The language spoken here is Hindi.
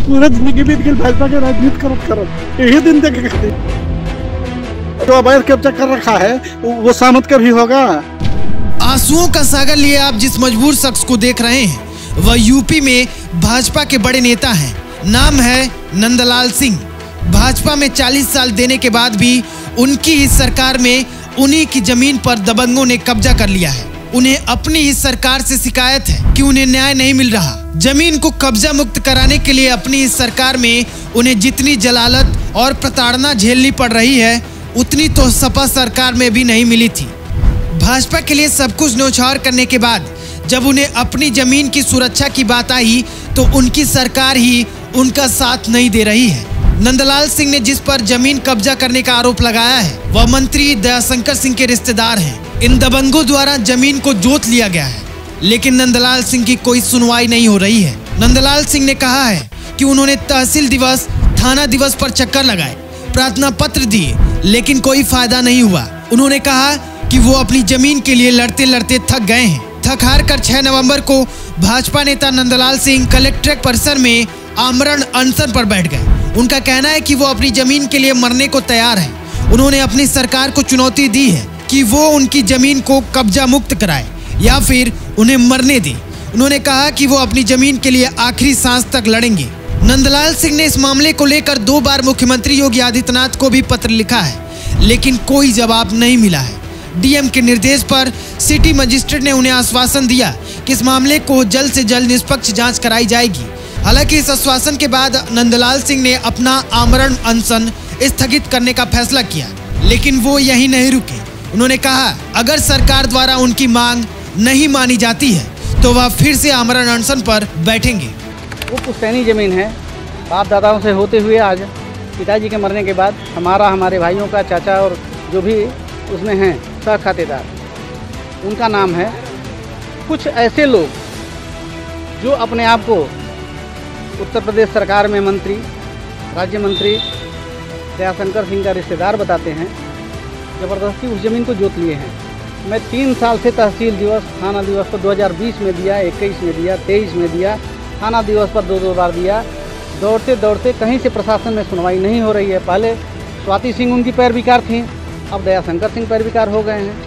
पूरे जिंदगी बीत गई भाजपा के राजनीति करत यही दिन देखे खाते जो अवैध कब्जा कर रखा है वो सामत का भी होगा। आंसुओं का सागर लिए आप जिस मजबूर शख्स को देख रहे हैं वह यूपी में भाजपा के बड़े नेता हैं। नाम है नंदलाल सिंह। भाजपा में 40 साल देने के बाद भी उनकी ही सरकार में उन्हीं की जमीन पर दबंगों ने कब्जा कर लिया है। उन्हें अपनी ही सरकार से शिकायत है कि उन्हें न्याय नहीं मिल रहा। जमीन को कब्जा मुक्त कराने के लिए अपनी इस सरकार में उन्हें जितनी जलालत और प्रताड़ना झेलनी पड़ रही है उतनी तो सपा सरकार में भी नहीं मिली थी। भाजपा के लिए सब कुछ न्यौछावर करने के बाद जब उन्हें अपनी जमीन की सुरक्षा की बात आई तो उनकी सरकार ही उनका साथ नहीं दे रही है। नंदलाल सिंह ने जिस पर जमीन कब्जा करने का आरोप लगाया है वह मंत्री दयाशंकर सिंह के रिश्तेदार हैं। इन दबंगों द्वारा जमीन को जोत लिया गया है लेकिन नंदलाल सिंह की कोई सुनवाई नहीं हो रही है। नंदलाल सिंह ने कहा है कि उन्होंने तहसील दिवस, थाना दिवस पर चक्कर लगाए, प्रार्थना पत्र दिए लेकिन कोई फायदा नहीं हुआ। उन्होंने कहा कि वो अपनी जमीन के लिए लड़ते लड़ते थक गए हैं। थक हार कर 6 नवंबर को भाजपा नेता नंदलाल सिंह कलेक्ट्रेट परिसर में आमरण अनशन पर बैठ गए। उनका कहना है कि वो अपनी जमीन के लिए मरने को तैयार हैं। उन्होंने अपनी सरकार को चुनौती दी है कि वो उनकी जमीन को कब्जा मुक्त कराए या फिर उन्हें मरने दे। उन्होंने कहा कि वो अपनी जमीन के लिए आखिरी सांस तक लड़ेंगे। नंदलाल सिंह ने इस मामले को लेकर 2 बार मुख्यमंत्री योगी आदित्यनाथ को भी पत्र लिखा है लेकिन कोई जवाब नहीं मिला है। डीएम के निर्देश पर सिटी मजिस्ट्रेट ने उन्हें आश्वासन दिया कि इस मामले को जल्द से जल्द निष्पक्ष जांच कराई जाएगी। हालांकि इस आश्वासन के बाद नंदलाल सिंह ने अपना आमरण अनशन स्थगित करने का फैसला किया लेकिन वो यहीं नहीं रुके। उन्होंने कहा अगर सरकार द्वारा उनकी मांग नहीं मानी जाती है तो वह फिर से आमरण अनशन पर बैठेंगे। वो पुश्तैनी ज़मीन है, बाप दादाओं से होते हुए आज पिताजी के मरने के बाद हमारे भाइयों का, चाचा और जो भी उसमें हैं सह खातेदार, उनका नाम है। कुछ ऐसे लोग जो अपने आप को उत्तर प्रदेश सरकार में मंत्री, राज्य मंत्री दयाशंकर सिंह का रिश्तेदार बताते हैं, ज़बरदस्ती उस ज़मीन को जोत लिए हैं। मैं 3 साल से तहसील दिवस, थाना दिवस पर 2020 में दिया, 21 में दिया, 23 में दिया, थाना दिवस पर 2 बार दिया। दौड़ते दौड़ते कहीं से प्रशासन में सुनवाई नहीं हो रही है। पहले स्वाति सिंह उनकी पैरविकार थी, अब दयाशंकर सिंह पैरविकार हो गए हैं।